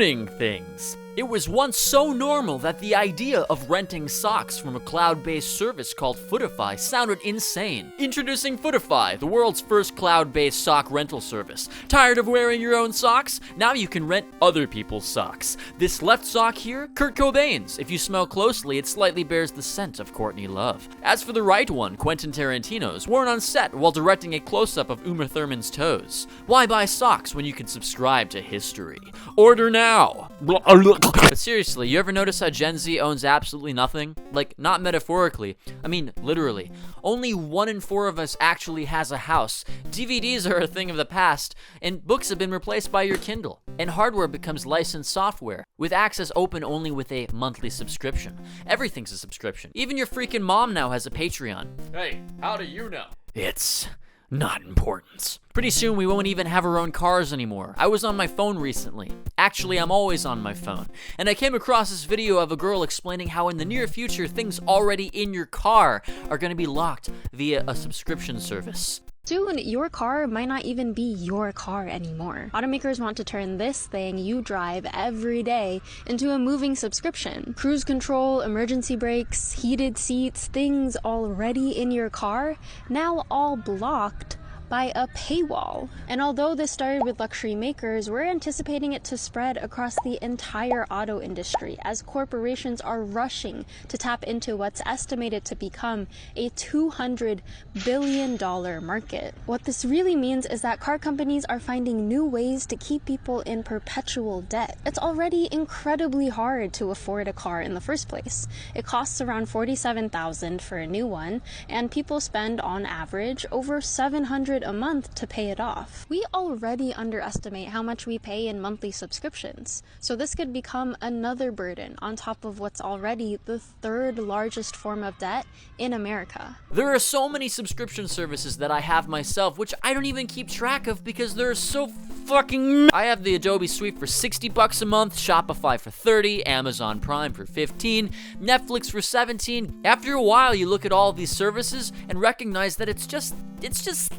owning things. It was once so normal that the idea of renting socks from a cloud-based service called Footify sounded insane. Introducing Footify, the world's first cloud-based sock rental service. Tired of wearing your own socks? Now you can rent other people's socks. This left sock here, Kurt Cobain's. If you smell closely, it slightly bears the scent of Courtney Love. As for the right one, Quentin Tarantino's, worn on set while directing a close-up of Uma Thurman's toes. Why buy socks when you can subscribe to history? Order now! But seriously, you ever notice how Gen Z owns absolutely nothing? Like, not metaphorically, I mean literally. Only 1 in 4 of us actually has a house. DVDs are a thing of the past, and books have been replaced by your Kindle. And hardware becomes licensed software, with access open only with a monthly subscription. Everything's a subscription. Even your freaking mom now has a Patreon. Hey, how do you know? It's not important. Pretty soon we won't even have our own cars anymore. I was on my phone recently. Actually, I'm always on my phone. And I came across this video of a girl explaining how in the near future things already in your car are going to be locked via a subscription service. Soon, your car might not even be your car anymore. Automakers want to turn this thing you drive every day into a moving subscription. Cruise control, emergency brakes, heated seats, things already in your car, now all blocked by a paywall. And although this started with luxury makers, we're anticipating it to spread across the entire auto industry as corporations are rushing to tap into what's estimated to become a $200 billion market. What this really means is that car companies are finding new ways to keep people in perpetual debt. It's already incredibly hard to afford a car in the first place. It costs around $47,000 for a new one, and people spend on average over $700 a month to pay it off. We already underestimate how much we pay in monthly subscriptions, so this could become another burden on top of what's already the 3rd largest form of debt in America. There are so many subscription services that I have myself, which I don't even keep track of because they're so fucking. I have the Adobe Suite for $60 a month, Shopify for $30, Amazon Prime for $15, Netflix for $17. After a while, you look at all of these services and recognize that it's just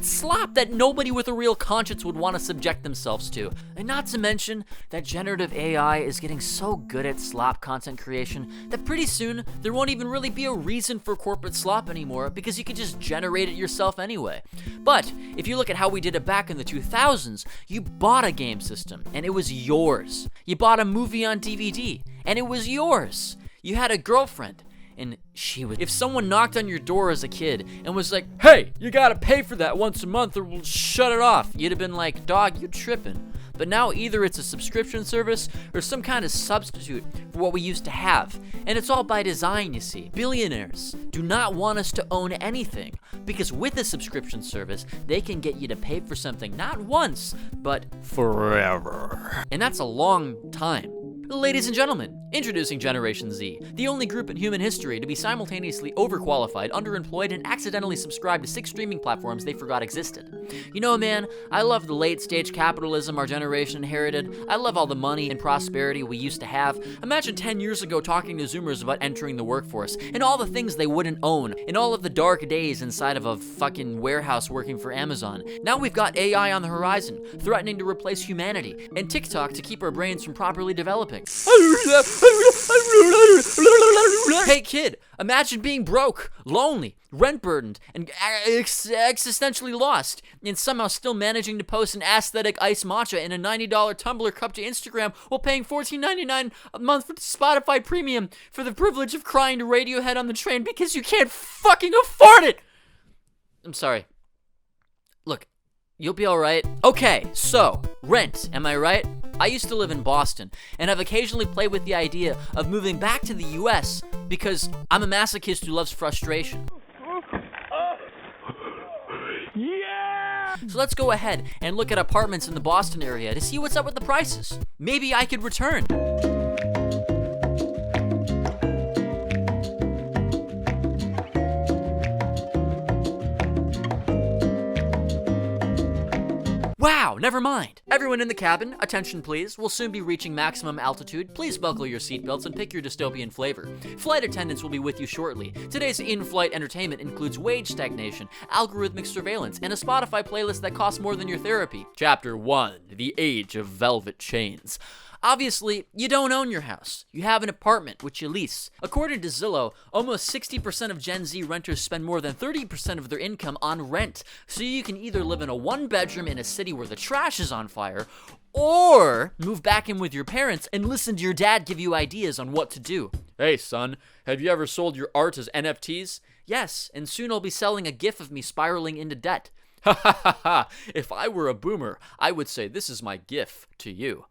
slop that nobody with a real conscience would want to subject themselves to. And not to mention that generative AI is getting so good at slop content creation that pretty soon there won't even really be a reason for corporate slop anymore because you can just generate it yourself anyway. But if you look at how we did it back in the 2000s, you bought a game system and it was yours. You bought a movie on DVD and it was yours. You had a girlfriend and she would. If someone knocked on your door as a kid and was like, hey, you gotta pay for that once a month or we'll shut it off, you'd have been like, dog, you tripping. But now either it's a subscription service or some kind of substitute for what we used to have. And it's all by design, you see. Billionaires do not want us to own anything because with a subscription service, they can get you to pay for something not once, but forever. And that's a long time. Ladies and gentlemen, introducing Generation Z, the only group in human history to be simultaneously overqualified, underemployed, and accidentally subscribed to 6 streaming platforms they forgot existed. You know, man, I love the late-stage capitalism our generation inherited. I love all the money and prosperity we used to have. Imagine 10 years ago talking to Zoomers about entering the workforce, and all the things they wouldn't own, and all of the dark days inside of a fucking warehouse working for Amazon. Now we've got AI on the horizon, threatening to replace humanity, and TikTok to keep our brains from properly developing. Hey kid, imagine being broke, lonely, rent burdened, and existentially lost, and somehow still managing to post an aesthetic iced matcha in a $90 tumbler cup to Instagram while paying $14.99 a month for Spotify Premium for the privilege of crying to Radiohead on the train because you can't fucking afford it! I'm sorry. Look, you'll be alright. Okay, so, rent, am I right? I used to live in Boston, and I've occasionally played with the idea of moving back to the US because I'm a masochist who loves frustration. Yeah! So let's go ahead and look at apartments in the Boston area to see what's up with the prices. Maybe I could return. Wow, never mind. Everyone in the cabin, attention please. We'll soon be reaching maximum altitude. Please buckle your seatbelts and pick your dystopian flavor. Flight attendants will be with you shortly. Today's in-flight entertainment includes wage stagnation, algorithmic surveillance, and a Spotify playlist that costs more than your therapy. Chapter 1, The Age of Velvet Chains. Obviously, you don't own your house. You have an apartment, which you lease. According to Zillow, almost 60% of Gen Z renters spend more than 30% of their income on rent. So you can either live in a one-bedroom in a city where the trash is on fire, or move back in with your parents and listen to your dad give you ideas on what to do. Hey, son, have you ever sold your art as NFTs? Yes, and soon I'll be selling a GIF of me spiraling into debt. Ha ha ha ha. If I were a boomer, I would say this is my GIF to you.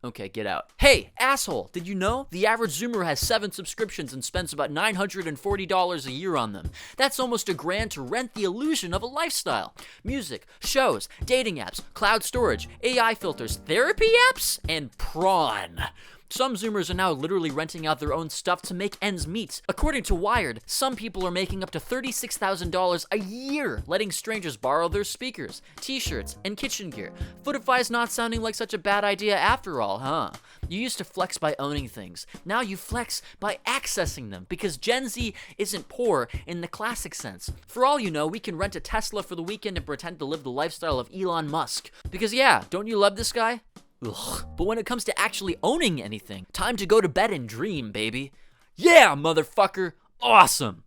Okay, get out. Hey, asshole, did you know? The average Zoomer has 7 subscriptions and spends about $940 a year on them. That's almost $1,000 to rent the illusion of a lifestyle. Music, shows, dating apps, cloud storage, AI filters, therapy apps, and prawn. Some Zoomers are now literally renting out their own stuff to make ends meet. According to Wired, some people are making up to $36,000 a year letting strangers borrow their speakers, t-shirts, and kitchen gear. Footify's not sounding like such a bad idea after all, huh? You used to flex by owning things. Now you flex by accessing them, because Gen Z isn't poor in the classic sense. For all you know, we can rent a Tesla for the weekend and pretend to live the lifestyle of Elon Musk. Because yeah, don't you love this guy? Ugh. But when it comes to actually owning anything, time to go to bed and dream, baby. Yeah, motherfucker. Awesome.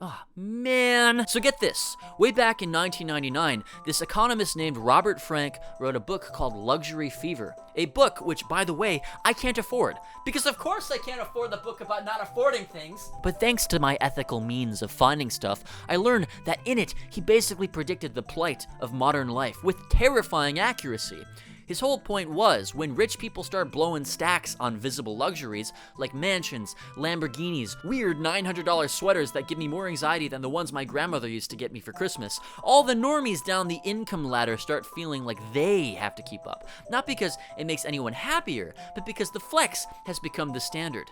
Oh, man. So get this. Way back in 1999, this economist named Robert Frank wrote a book called Luxury Fever. A book which, by the way, I can't afford. Because of course I can't afford the book about not affording things. But thanks to my ethical means of finding stuff, I learned that in it, he basically predicted the plight of modern life with terrifying accuracy. His whole point was, when rich people start blowing stacks on visible luxuries, like mansions, Lamborghinis, weird $900 sweaters that give me more anxiety than the ones my grandmother used to get me for Christmas, all the normies down the income ladder start feeling like they have to keep up. Not because it makes anyone happier, but because the flex has become the standard.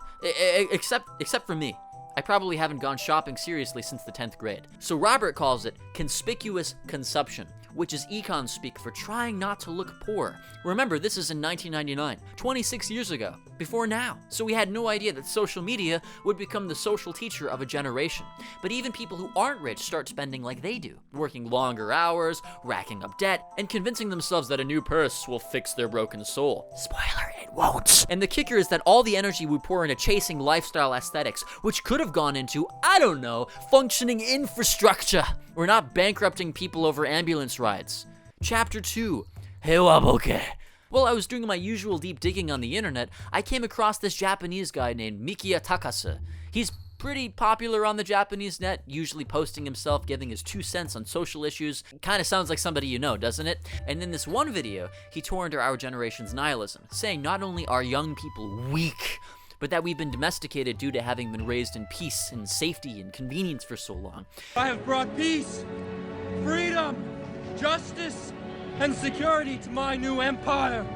Except for me. I probably haven't gone shopping seriously since the 10th grade. So Robert calls it conspicuous consumption, which is econ speak for trying not to look poor. Remember, this is in 1999, 26 years ago, before now. So we had no idea that social media would become the social teacher of a generation. But even people who aren't rich start spending like they do, working longer hours, racking up debt, and convincing themselves that a new purse will fix their broken soul. Spoiler, it won't. And the kicker is that all the energy we pour into chasing lifestyle aesthetics, which could have gone into, I don't know, functioning infrastructure. We're not bankrupting people over ambulance rides. Chapter 2. Hewaboke. While I was doing my usual deep digging on the internet, I came across this Japanese guy named Mikiya Takase. He's pretty popular on the Japanese net, usually posting himself, giving his 2 cents on social issues. Kinda sounds like somebody you know, doesn't it? And in this one video, he tore into our generation's nihilism, saying not only are young people weak, but that we've been domesticated due to having been raised in peace and safety and convenience for so long. I have brought peace, freedom, justice, and security to my new empire.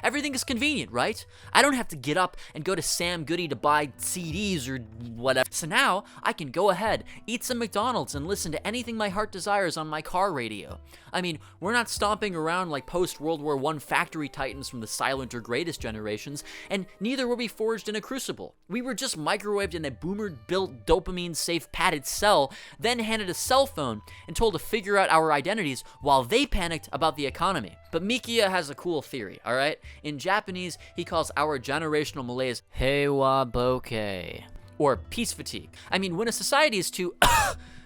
Everything is convenient, right? I don't have to get up and go to Sam Goody to buy CDs or whatever. So now, I can go ahead, eat some McDonald's, and listen to anything my heart desires on my car radio. I mean, we're not stomping around like post-World War I factory titans from the silent or greatest generations, and neither were we forged in a crucible. We were just microwaved in a boomer-built, dopamine-safe padded cell, then handed a cell phone and told to figure out our identities while they panicked about the economy. But Mikiya has a cool theory, alright? In Japanese, he calls our generational malaise Hewaboke, or peace fatigue. I mean, when a society is too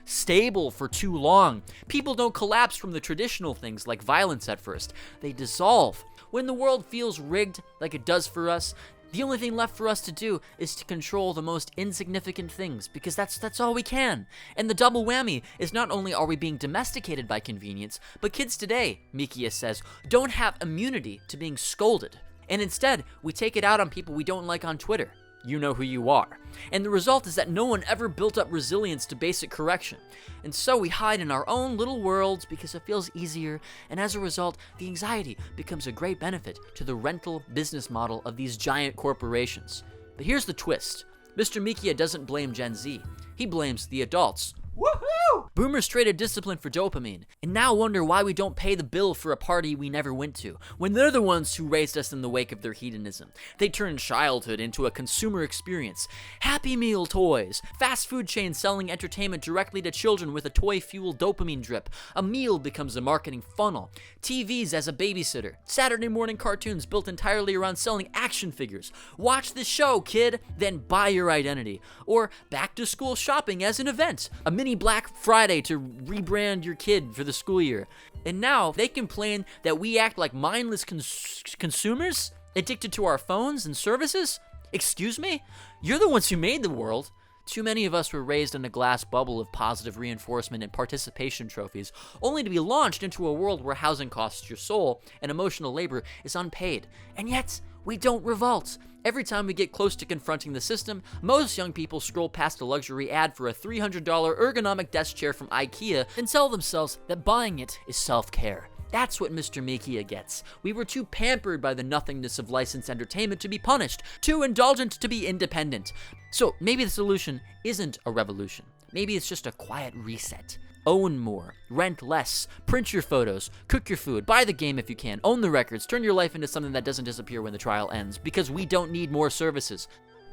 stable for too long, people don't collapse from the traditional things like violence at first. They dissolve. When the world feels rigged like it does for us, the only thing left for us to do is to control the most insignificant things, because that's all we can. And the double whammy is not only are we being domesticated by convenience, but kids today, Mikiya says, don't have immunity to being scolded. And instead, we take it out on people we don't like on Twitter. You know who you are. And the result is that no one ever built up resilience to basic correction. And so we hide in our own little worlds because it feels easier, and as a result, the anxiety becomes a great benefit to the rental business model of these giant corporations. But here's the twist. Mr. Mikiya doesn't blame Gen Z. He blames the adults. Woohoo! Boomers traded discipline for dopamine, and now wonder why we don't pay the bill for a party we never went to, when they're the ones who raised us in the wake of their hedonism. They turned childhood into a consumer experience. Happy Meal toys, fast food chains selling entertainment directly to children with a toy-fueled dopamine drip. A meal becomes a marketing funnel. TVs as a babysitter. Saturday morning cartoons built entirely around selling action figures. Watch the show, kid, then buy your identity. Or back-to-school shopping as an event. A mini Black Friday to rebrand your kid for the school year. And now they complain that we act like mindless consumers, addicted to our phones and services? Excuse me? You're the ones who made the world. Too many of us were raised in a glass bubble of positive reinforcement and participation trophies, only to be launched into a world where housing costs your soul and emotional labor is unpaid. And yet, we don't revolt. Every time we get close to confronting the system, most young people scroll past a luxury ad for a $300 ergonomic desk chair from IKEA and tell themselves that buying it is self-care. That's what Mr. Mikia gets. We were too pampered by the nothingness of licensed entertainment to be punished, too indulgent to be independent. So maybe the solution isn't a revolution. Maybe it's just a quiet reset. Own more, rent less, print your photos, cook your food, buy the game if you can, own the records, turn your life into something that doesn't disappear when the trial ends, because we don't need more services.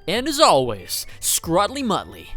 And as always, Scrotly Mutley.